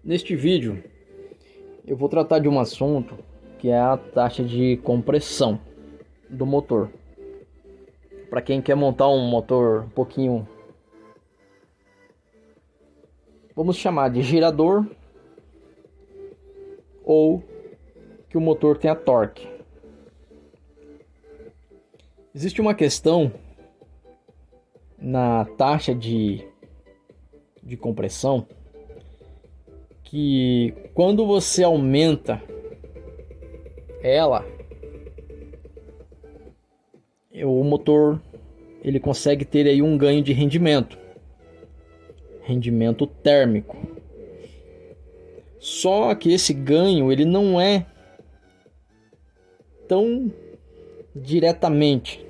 Neste vídeo eu vou tratar de um assunto que é a taxa de compressão do motor. Para quem quer montar um motor um pouquinho, vamos chamar de girador, ou que o motor tenha torque. Existe uma questão na taxa de compressão que quando você aumenta ela, o motor ele consegue ter aí um ganho de rendimento térmico. Só que esse ganho ele não é tão diretamente.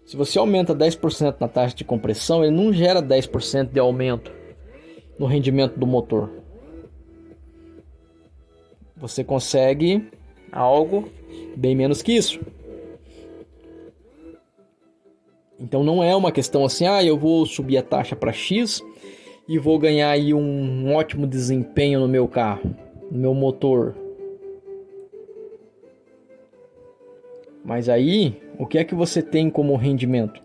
Se você aumenta 10% na taxa de compressão, ele não gera 10% de aumento no rendimento do motor. Você consegue algo bem menos que isso. Então não é uma questão assim, eu vou subir a taxa para X e vou ganhar aí um ótimo desempenho no meu carro, no meu motor. Mas aí, o que é que você tem como rendimento,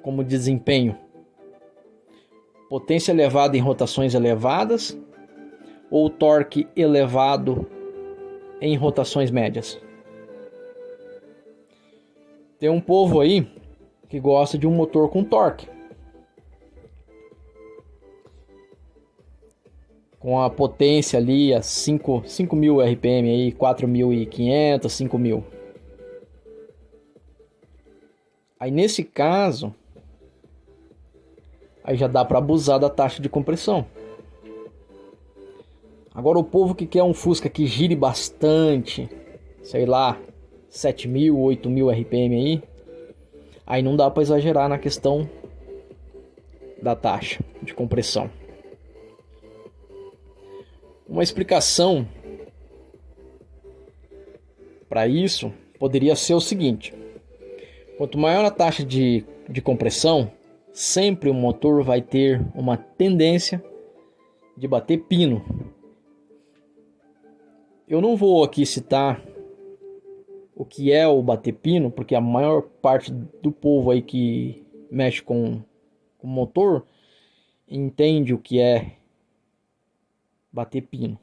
como desempenho? Potência elevada em rotações elevadas ou torque elevado em rotações médias? Tem um povo aí que gosta de um motor com torque, com a potência ali a 5.000 RPM, aí, 4.500, 5.000. Aí nesse caso, aí já dá para abusar da taxa de compressão. Agora o povo que quer um Fusca que gire bastante, sei lá, 7.000, 8.000 RPM aí não dá para exagerar na questão da taxa de compressão. Uma explicação para isso poderia ser o seguinte: quanto maior a taxa de compressão, sempre o motor vai ter uma tendência de bater pino. Eu não vou aqui citar o que é o bater pino, porque a maior parte do povo aí que mexe com motor entende o que é bater pino.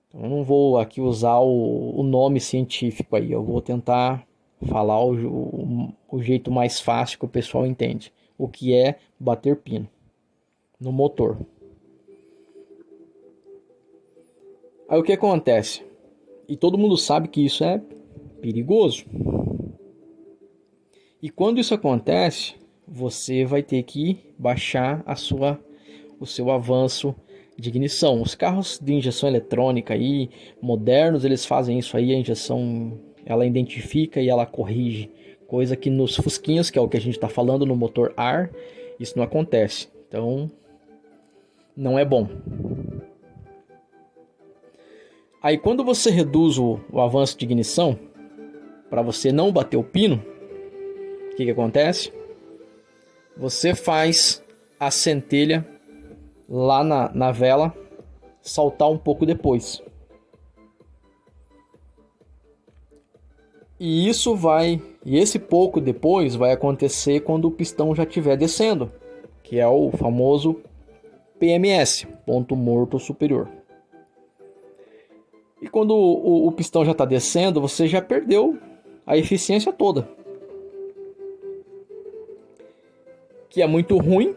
Então eu não vou aqui usar o nome científico aí, eu vou tentar falar o jeito mais fácil que o pessoal entende. O que é bater pino no motor. Aí o que acontece? E todo mundo sabe que isso é perigoso. E quando isso acontece, você vai ter que baixar o seu avanço de ignição. Os carros de injeção eletrônica aí, modernos, eles fazem isso aí, a injeção ela identifica e ela corrige. Coisa que nos Fusquinhas, que é o que a gente está falando no motor ar, isso não acontece. Então, não é bom. Aí quando você reduz o avanço de ignição, para você não bater o pino, o que acontece? Você faz a centelha lá na vela saltar um pouco depois. E esse pouco depois vai acontecer quando o pistão já estiver descendo, que é o famoso PMS, ponto morto superior. E quando o pistão já está descendo, você já perdeu a eficiência toda. Que é muito ruim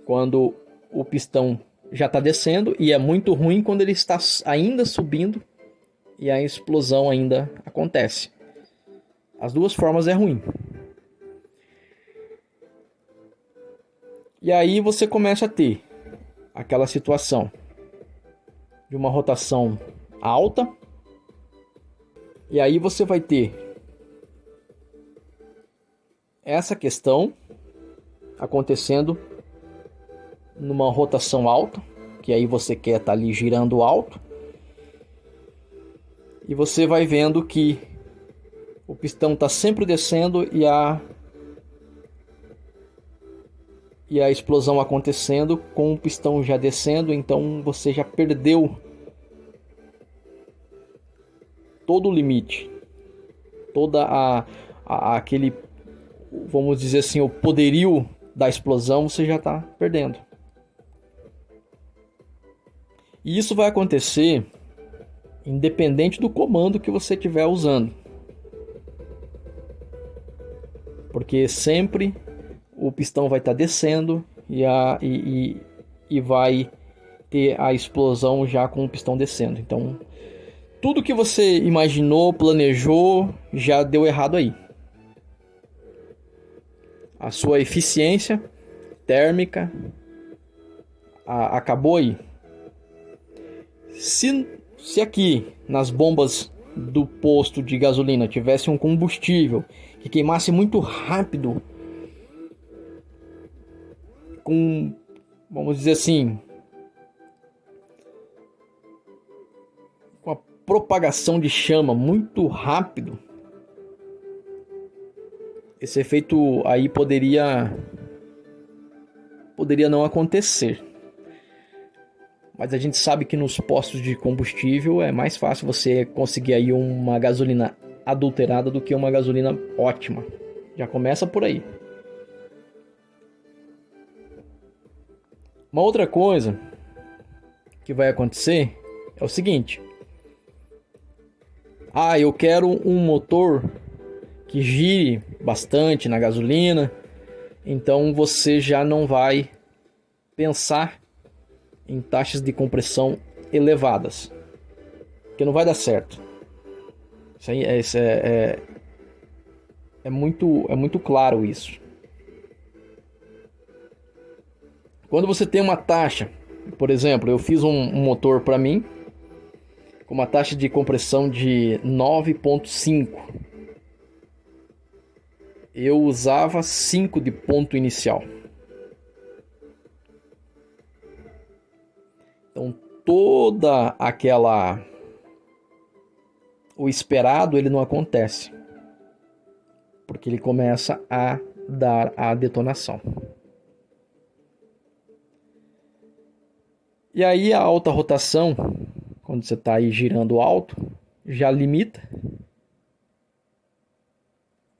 quando o pistão já está descendo e é muito ruim quando ele está ainda subindo e a explosão ainda acontece. As duas formas é ruim. E aí você começa a ter aquela situação de uma rotação alta. E aí você vai ter essa questão acontecendo numa rotação alta, que aí você quer estar ali girando alto. E você vai vendo que o pistão está sempre descendo e a explosão acontecendo com o pistão já descendo, então você já perdeu todo o limite, toda aquele, vamos dizer assim, o poderio da explosão você já está perdendo. E isso vai acontecer independente do comando que você estiver usando, porque sempre o pistão vai estar descendo e vai ter a explosão já com o pistão descendo. Então, tudo que você imaginou, planejou, já deu errado aí. A sua eficiência térmica acabou aí. Se aqui nas bombas do posto de gasolina tivesse um combustível que queimasse muito rápido, com, vamos dizer assim, com a propagação de chama muito rápido, esse efeito aí poderia não acontecer. Mas a gente sabe que nos postos de combustível é mais fácil você conseguir aí uma gasolina adulterada do que uma gasolina ótima. Já começa por aí. Uma outra coisa que vai acontecer é o seguinte: eu quero um motor que gire bastante na gasolina, então você já não vai pensar em taxas de compressão elevadas, que não vai dar certo. Isso é muito claro isso. Quando você tem uma taxa, por exemplo, eu fiz um motor para mim com uma taxa de compressão de 9.5. Eu usava 5 de ponto inicial. Então toda o esperado ele não acontece, porque ele começa a dar a detonação. E aí a alta rotação, quando você está aí girando alto, já limita.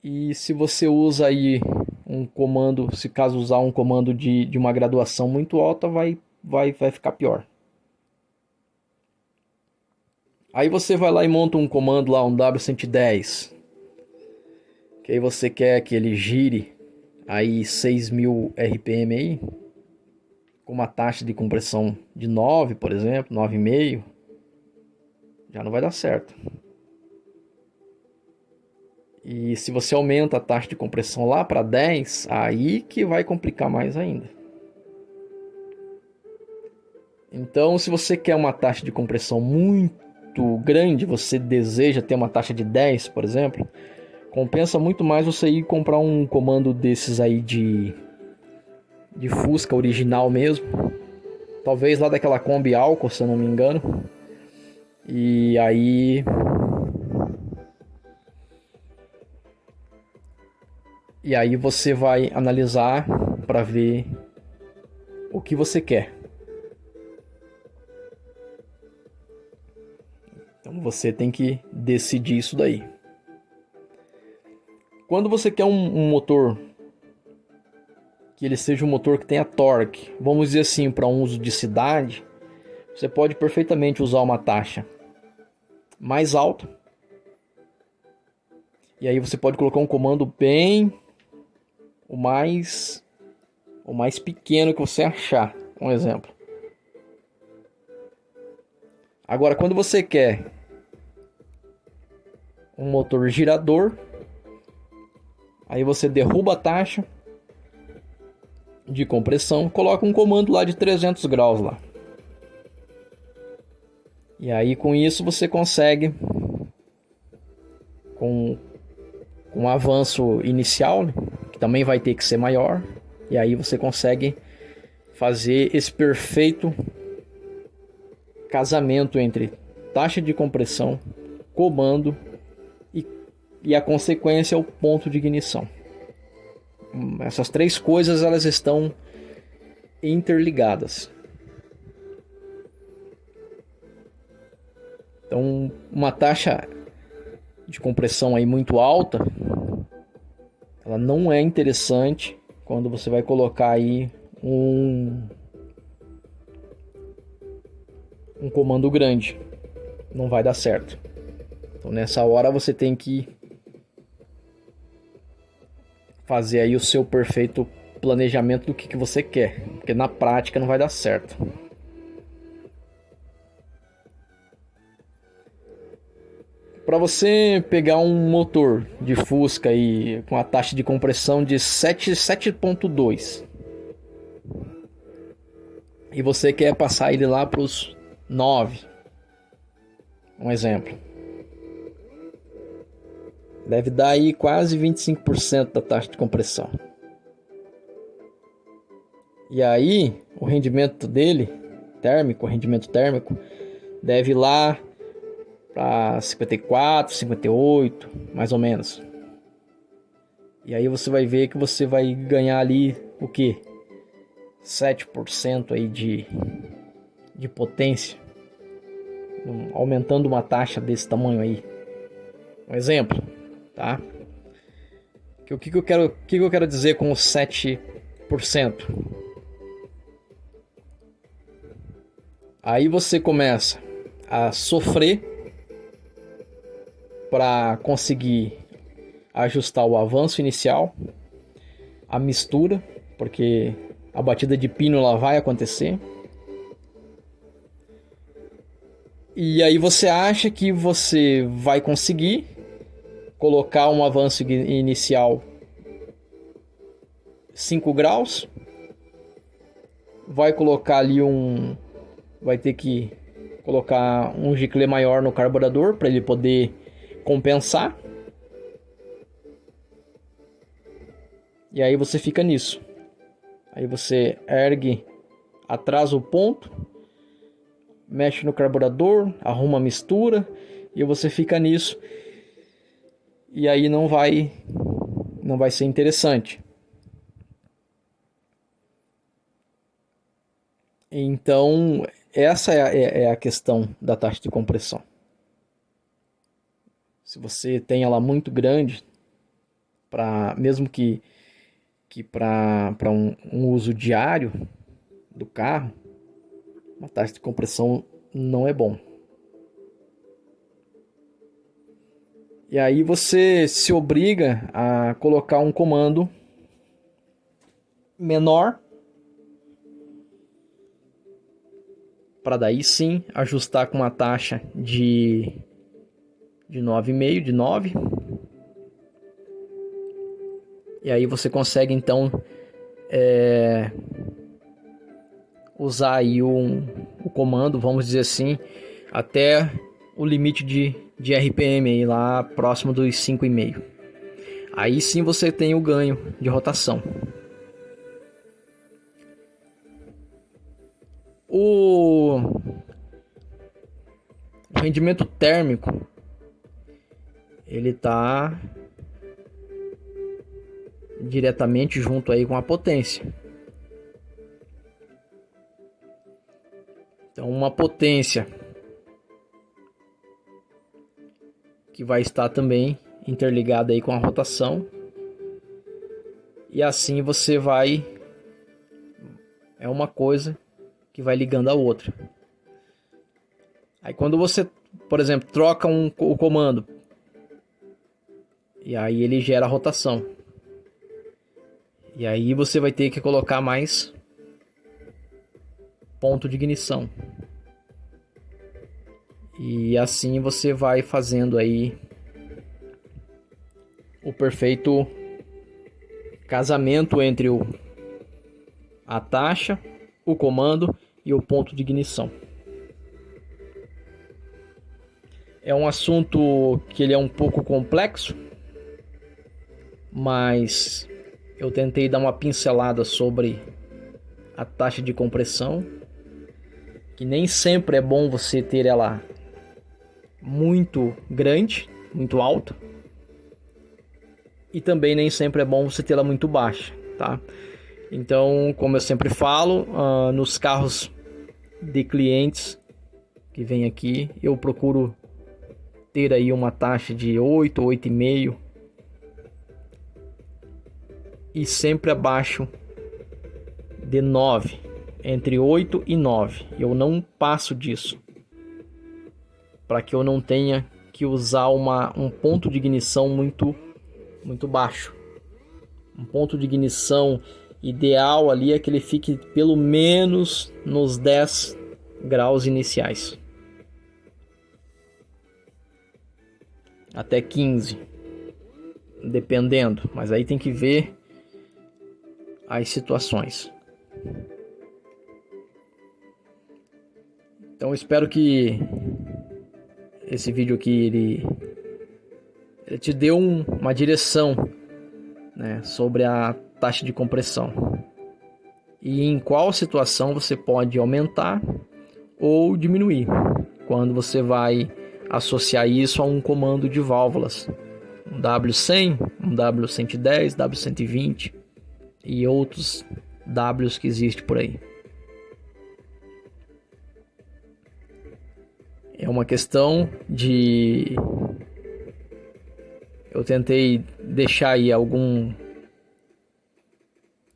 E se você usa aí um comando, se caso usar um comando de uma graduação muito alta, vai ficar pior. Aí você vai lá e monta um comando lá, um W110, que aí você quer que ele gire aí 6.000 RPM aí, com uma taxa de compressão de 9, por exemplo, 9,5, já não vai dar certo. E se você aumenta a taxa de compressão lá para 10, aí que vai complicar mais ainda. Então, se você quer uma taxa de compressão muito grande, você deseja ter uma taxa de 10, por exemplo, compensa muito mais você ir comprar um comando desses aí de Fusca original mesmo, talvez lá daquela Kombi álcool, se eu não me engano. E aí você vai analisar para ver o que você quer. Então você tem que decidir isso daí. Quando você quer um motor que ele seja um motor que tenha torque, vamos dizer assim, para um uso de cidade, você pode perfeitamente usar uma taxa mais alta. E aí você pode colocar um comando bem o mais pequeno que você achar, um exemplo. Agora, quando você quer um motor girador, aí você derruba a taxa de compressão, coloca um comando lá de 300 graus lá. E aí com isso você consegue, com um avanço inicial, né, que também vai ter que ser maior, e aí você consegue fazer esse perfeito casamento entre taxa de compressão, comando e a consequência é o ponto de ignição. Essas três coisas elas estão interligadas. Então, uma taxa de compressão aí muito alta, ela não é interessante quando você vai colocar aí um comando grande. Não vai dar certo. Então, nessa hora você tem que fazer aí o seu perfeito planejamento do que você quer, porque na prática não vai dar certo. Para você pegar um motor de Fusca aí com a taxa de compressão de 7.2 e você quer passar ele lá para os 9, um exemplo, deve dar aí quase 25% da taxa de compressão. E aí, o rendimento dele, o rendimento térmico, deve ir lá para 54, 58, mais ou menos. E aí você vai ver que você vai ganhar ali o que? 7% aí de potência, aumentando uma taxa desse tamanho aí. Um exemplo, tá? O que eu quero dizer com os 7%? Aí você começa a sofrer para conseguir ajustar o avanço inicial, a mistura, porque a batida de pino ela vai acontecer. E aí você acha que você vai conseguir colocar um avanço inicial 5 graus, vai colocar ali vai ter que colocar um giclê maior no carburador para ele poder compensar. E aí você fica nisso. Aí você ergue, atrasa o ponto, mexe no carburador, arruma a mistura e você fica nisso. E aí não vai ser interessante. Então, essa é a questão da taxa de compressão. Se você tem ela muito grande, mesmo que para um uso diário do carro, uma taxa de compressão não é bom. E aí você se obriga a colocar um comando menor, para daí sim ajustar com uma taxa de 9,5, de 9. E aí você consegue então usar aí o comando, vamos dizer assim, até o limite de RPM aí lá próximo dos 5,5. Aí sim você tem o ganho de rotação. O rendimento térmico ele está diretamente junto aí com a potência. Então uma potência que vai estar também interligada aí com a rotação. E assim você é uma coisa que vai ligando a outra. Aí quando você, por exemplo, troca o comando, e aí ele gera rotação. E aí você vai ter que colocar mais ponto de ignição. E assim você vai fazendo aí o perfeito casamento entre a taxa, o comando e o ponto de ignição. É um assunto que ele é um pouco complexo, mas eu tentei dar uma pincelada sobre a taxa de compressão, que nem sempre é bom você ter ela muito grande, muito alta, e também nem sempre é bom você ter ela muito baixa, tá? Então, como eu sempre falo, nos carros de clientes que vem aqui, eu procuro ter aí uma taxa de 8, 8,5 e sempre abaixo de 9, entre 8 e 9. Eu não passo disso, para que eu não tenha que usar um ponto de ignição muito baixo. Um ponto de ignição ideal ali é que ele fique pelo menos nos 10 graus iniciais. Até 15, dependendo, mas aí tem que ver as situações. Então espero que esse vídeo aqui ele te dê uma direção, né, sobre a taxa de compressão e em qual situação você pode aumentar ou diminuir quando você vai associar isso a um comando de válvulas, um W100, um W110, W120 e outros Ws que existem por aí. É uma questão de... Eu tentei deixar aí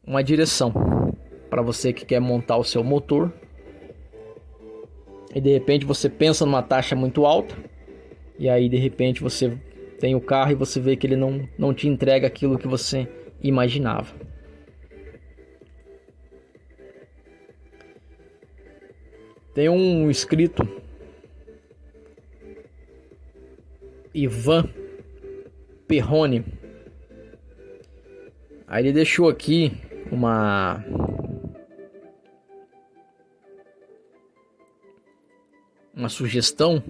uma direção para você que quer montar o seu motor e de repente você pensa numa taxa muito alta e aí de repente você tem o carro e você vê que ele não te entrega aquilo que você imaginava. Tem um inscrito, Ivan Perrone. Aí ele deixou aqui uma sugestão.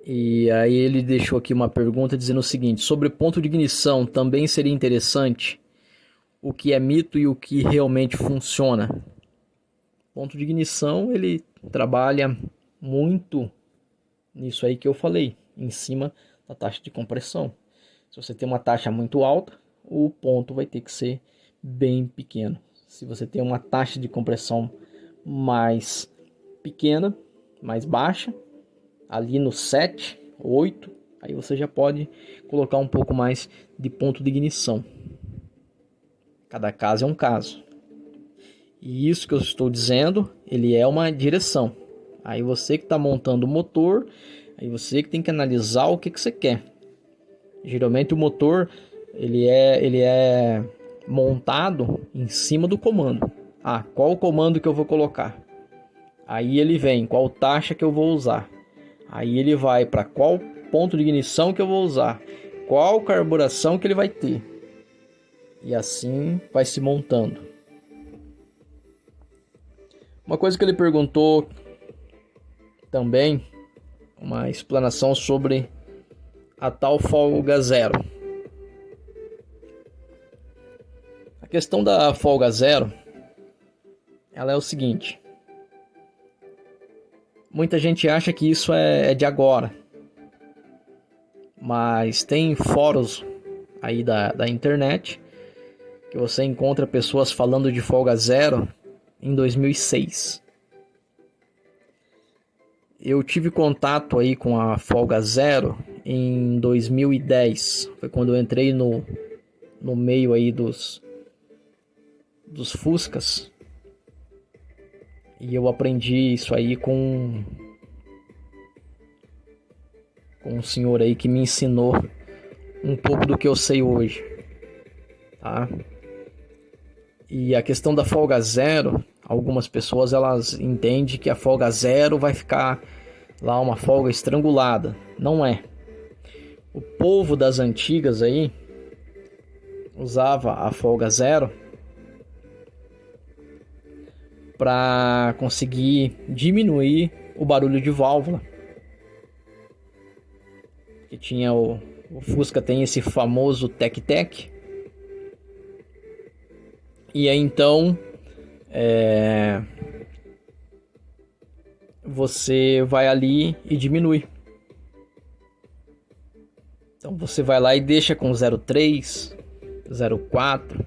E aí ele deixou aqui uma pergunta dizendo o seguinte: sobre ponto de ignição, também seria interessante o que é mito e o que realmente funciona. Ponto de ignição, ele trabalha muito nisso aí que eu falei, em cima da taxa de compressão. Se você tem uma taxa muito alta, o ponto vai ter que ser bem pequeno. Se você tem uma taxa de compressão mais pequena, mais baixa, ali no 7, 8, aí você já pode colocar um pouco mais de ponto de ignição. Cada caso é um caso. E isso que eu estou dizendo, ele é uma direção. Aí você que está montando o motor, aí você que tem que analisar o que você quer. Geralmente o motor ele é montado em cima do comando. Qual o comando que eu vou colocar? Aí ele vem, qual taxa que eu vou usar? Aí ele vai para qual ponto de ignição que eu vou usar? Qual carburação que ele vai ter? E assim vai se montando. Uma coisa que ele perguntou também, uma explanação sobre a tal folga zero. A questão da folga zero, ela é o seguinte: muita gente acha que isso é de agora, mas tem fóruns aí da internet que você encontra pessoas falando de folga zero em 2006. Eu tive contato aí com a folga zero em 2010. Foi quando eu entrei no meio aí dos Fuscas. E eu aprendi isso aí com um senhor aí que me ensinou um pouco do que eu sei hoje, tá? E a questão da folga zero, algumas pessoas elas entendem que a folga zero vai ficar lá uma folga estrangulada. Não é. O povo das antigas aí usava a folga zero para conseguir diminuir o barulho de válvula. Que tinha o Fusca tem esse famoso tec-tec. E aí então você vai ali e diminui. Então você vai lá e deixa com 0,3, 0,4,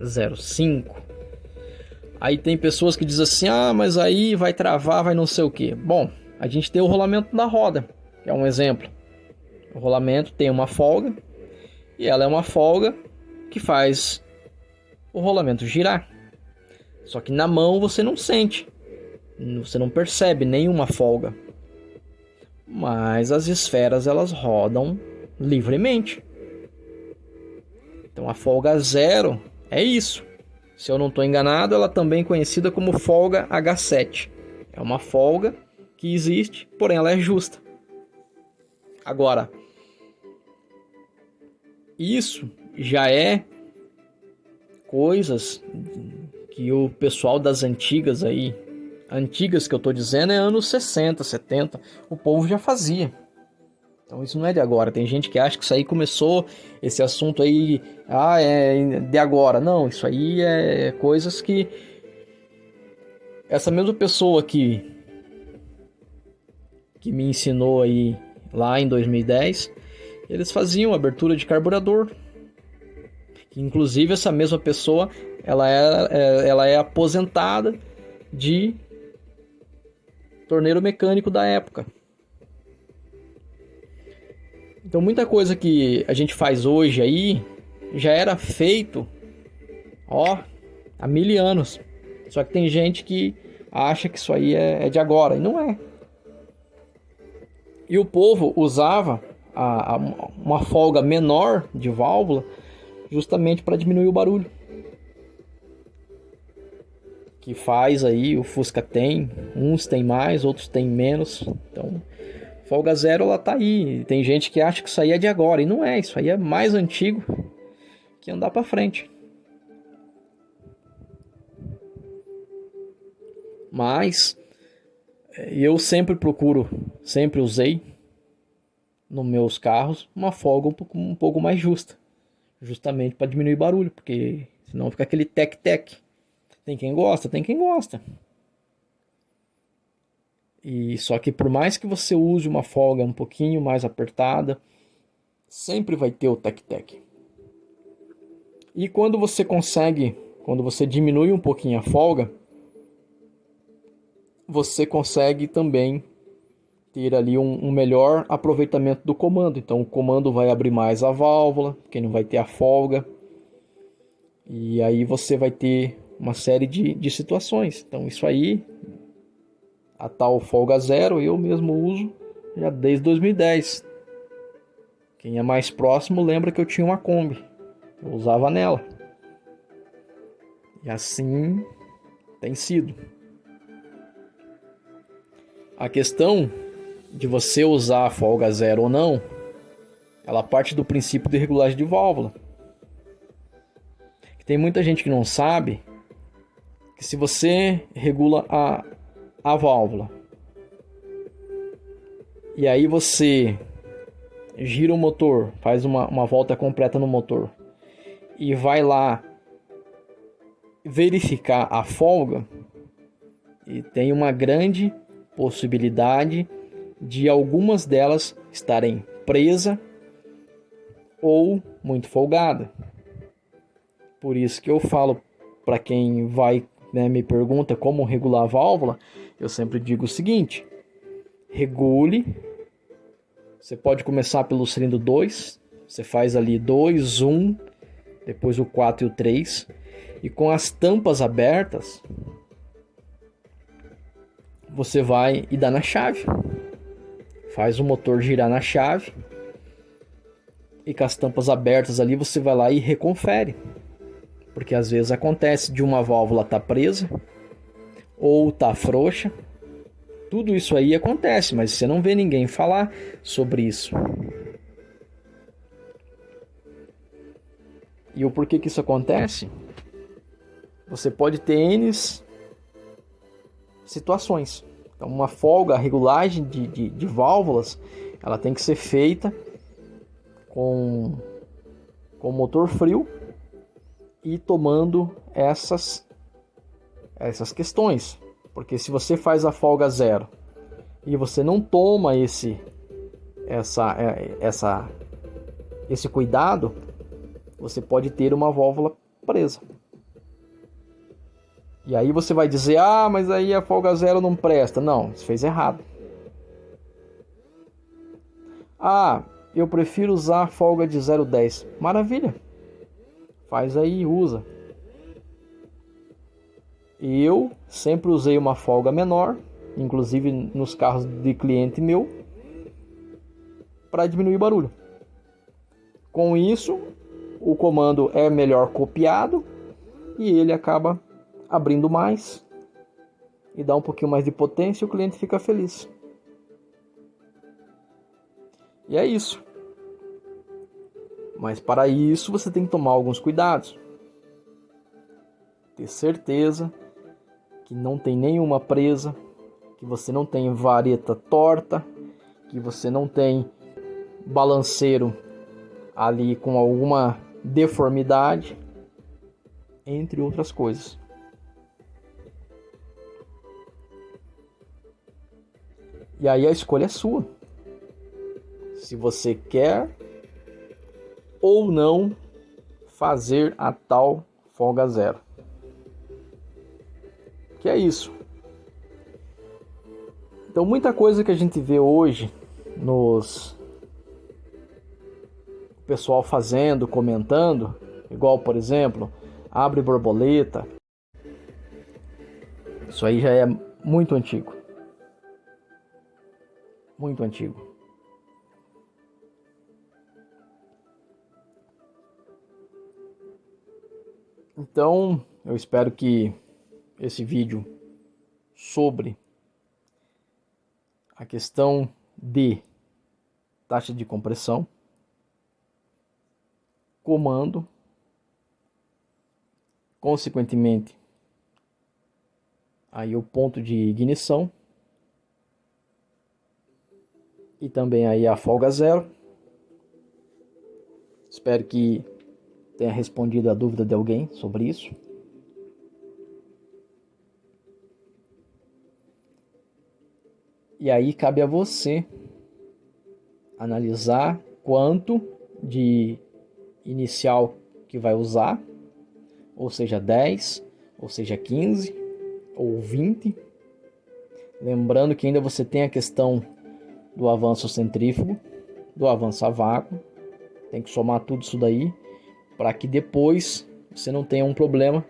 0,5. Aí tem pessoas que dizem assim, mas aí vai travar, vai não sei o que. Bom, a gente tem o rolamento da roda, que é um exemplo. O rolamento tem uma folga, e ela é uma folga que faz o rolamento girar. Só que na mão você não sente, você não percebe nenhuma folga. Mas as esferas, elas rodam livremente. Então a folga zero é isso. Se eu não estou enganado, ela também é conhecida como folga H7. É uma folga que existe, porém ela é justa. Agora, isso já é coisas que o pessoal das antigas aí, antigas que eu estou dizendo é anos 60, 70, o povo já fazia. Então isso não é de agora. Tem gente que acha que isso aí começou, esse assunto aí, é de agora. Não, isso aí é coisas que essa mesma pessoa que me ensinou aí lá em 2010, eles faziam abertura de carburador. Inclusive essa mesma pessoa, ela é aposentada de torneiro mecânico da época. Então muita coisa que a gente faz hoje aí já era feito há 1000 anos. Só que tem gente que acha que isso aí é de agora, e não é. E o povo usava uma folga menor de válvula justamente para diminuir o barulho. Que faz aí, o Fusca tem, uns tem mais, outros tem menos. Então, folga zero, ela tá aí. Tem gente que acha que isso aí é de agora, e não é, isso aí é mais antigo que andar para frente. Mas eu sempre usei nos meus carros uma folga um pouco mais justa, justamente para diminuir barulho, porque senão fica aquele tec-tec. Tem quem gosta, tem quem gosta. E só que por mais que você use uma folga um pouquinho mais apertada, sempre vai ter o tec-tec. E quando você diminui um pouquinho a folga, você consegue também ter ali um melhor aproveitamento do comando. Então o comando vai abrir mais a válvula, porque não vai ter a folga. E aí você vai ter uma série de situações. Então isso aí, a tal folga zero, eu mesmo uso já desde 2010. Quem é mais próximo lembra que eu tinha uma Kombi. Eu usava nela. E assim tem sido. A questão de você usar a folga zero ou não, ela parte do princípio de regulagem de válvula. Tem muita gente que não sabe que se você regula a válvula e aí você gira o motor, faz uma volta completa no motor e vai lá verificar a folga, e tem uma grande possibilidade de algumas delas estarem presas ou muito folgada. Por isso que eu falo para quem vai, me pergunta como regular a válvula, eu sempre digo o seguinte: regule. Você pode começar pelo cilindro 2, você faz ali 2, 1, depois o 4 e o 3, e com as tampas abertas, você vai e dá na chave. Faz o motor girar na chave, e com as tampas abertas ali você vai lá e reconfere. Porque às vezes acontece de uma válvula estar presa ou tá frouxa. Tudo isso aí acontece, mas você não vê ninguém falar sobre isso. E o porquê que isso acontece? Você pode ter N situações. Então, uma folga, a regulagem de válvulas, ela tem que ser feita com motor frio e tomando essas questões. Porque se você faz a folga zero e você não toma esse cuidado, você pode ter uma válvula presa. E aí você vai dizer, mas aí a folga zero não presta. Não, você fez errado. Eu prefiro usar a folga de 0,10. Maravilha. Faz aí, usa. Eu sempre usei uma folga menor, inclusive nos carros de cliente meu, para diminuir o barulho. Com isso, o comando é melhor copiado e ele acaba abrindo mais e dá um pouquinho mais de potência e o cliente fica feliz. E é isso. Mas para isso você tem que tomar alguns cuidados. Ter certeza que não tem nenhuma presa, que você não tem vareta torta, que você não tem balanceiro ali com alguma deformidade, entre outras coisas. E aí a escolha é sua. Se você quer ou não fazer a tal folga zero. Que é isso. Então muita coisa que a gente vê hoje nos pessoal fazendo, comentando, igual por exemplo, abre borboleta. Isso aí já é muito antigo. Muito antigo. Então, eu espero que esse vídeo sobre a questão de taxa de compressão, comando, consequentemente, aí o ponto de ignição e também aí a folga zero. Espero que tenha respondido a dúvida de alguém sobre isso. E aí cabe a você analisar quanto de inicial que vai usar, ou seja 10, ou seja 15, ou 20. Lembrando que ainda você tem a questão do avanço centrífugo, do avanço a vácuo. Tem que somar tudo isso daí para que depois você não tenha um problema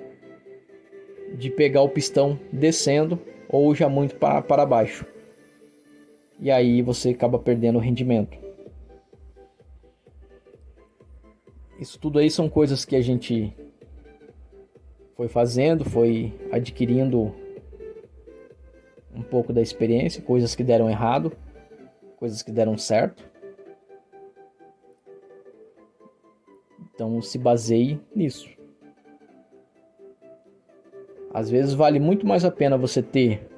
de pegar o pistão descendo ou já muito para baixo. E aí você acaba perdendo o rendimento. Isso tudo aí são coisas que a gente foi fazendo, foi adquirindo um pouco da experiência, coisas que deram errado, coisas que deram certo. Então se baseie nisso. Às vezes vale muito mais a pena você ter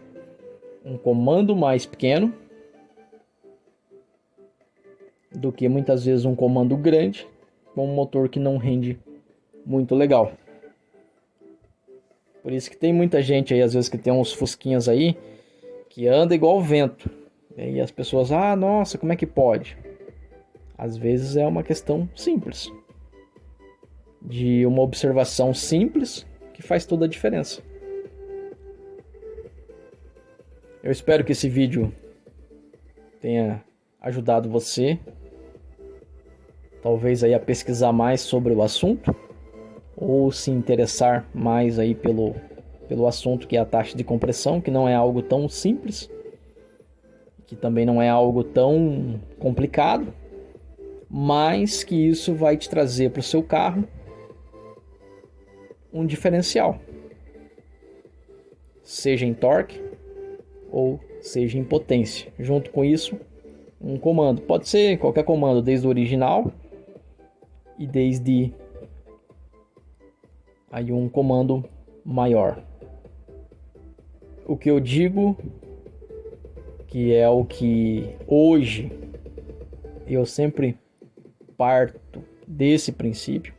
um comando mais pequeno do que muitas vezes um comando grande com um motor que não rende muito legal. Por isso que tem muita gente aí, às vezes, que tem uns fusquinhas aí que anda igual o vento. E as pessoas, nossa, como é que pode? Às vezes é uma questão simples, de uma observação simples que faz toda a diferença. Eu espero que esse vídeo tenha ajudado você, talvez aí a pesquisar mais sobre o assunto, ou se interessar mais aí pelo assunto que é a taxa de compressão, que não é algo tão simples, que também não é algo tão complicado, mas que isso vai te trazer para o seu carro um diferencial, seja em torque ou seja em potência. Junto com isso, um comando, pode ser qualquer comando, desde o original e desde aí um comando maior. O que eu digo, que é o que hoje eu sempre parto desse princípio,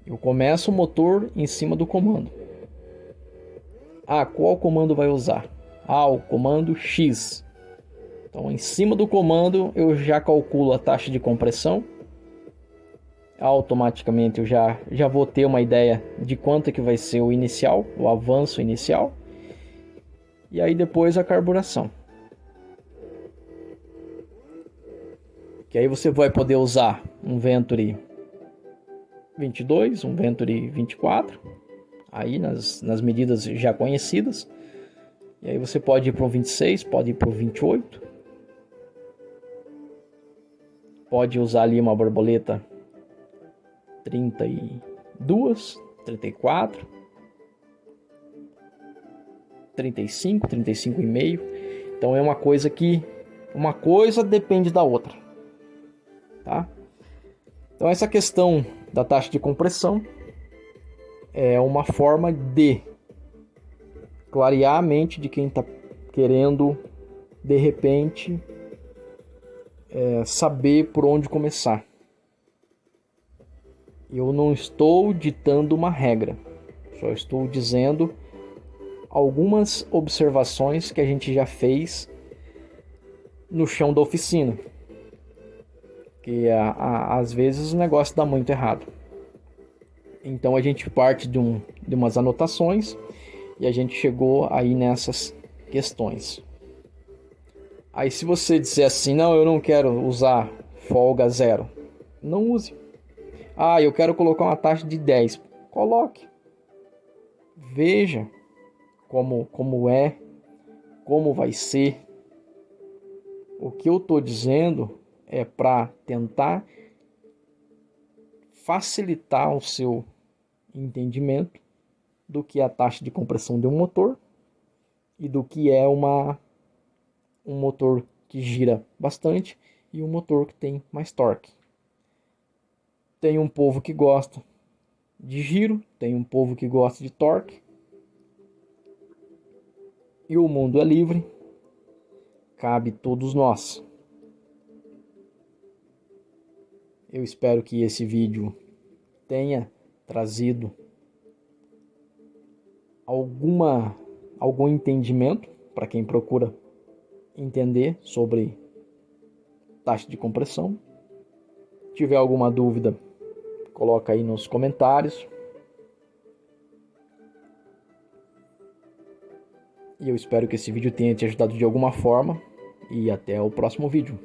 eu começo o motor em cima do comando. Qual comando vai usar? O comando X. Então, em cima do comando, eu já calculo a taxa de compressão, automaticamente eu já vou ter uma ideia de quanto que vai ser o inicial, o avanço inicial. E aí depois a carburação. Que aí você vai poder usar um Venturi 22, um Venturi 24, aí nas medidas já conhecidas. E aí você pode ir para o 26, pode ir para o 28. Pode usar ali uma borboleta 32, 34, 35, 35,5. Então é uma coisa que uma coisa depende da outra, tá? Então essa questão da taxa de compressão é uma forma de clarear a mente de quem está querendo de repente saber por onde começar. Eu não estou ditando uma regra, só estou dizendo algumas observações que a gente já fez no chão da oficina, que às vezes o negócio dá muito errado. Então a gente parte de umas anotações e a gente chegou aí nessas questões. Aí se você disser assim, não, eu não quero usar folga 0, não use. Ah, eu quero colocar uma taxa de 10, coloque. Veja como é, como vai ser. O que eu estou dizendo é para tentar facilitar o seu entendimento do que é a taxa de compressão de um motor e do que é um motor que gira bastante e um motor que tem mais torque. Tem um povo que gosta de giro, tem um povo que gosta de torque. E o mundo é livre, cabe todos nós. Eu espero que esse vídeo tenha trazido algum entendimento para quem procura entender sobre taxa de compressão. Se tiver alguma dúvida, coloca aí nos comentários. E eu espero que esse vídeo tenha te ajudado de alguma forma. E até o próximo vídeo.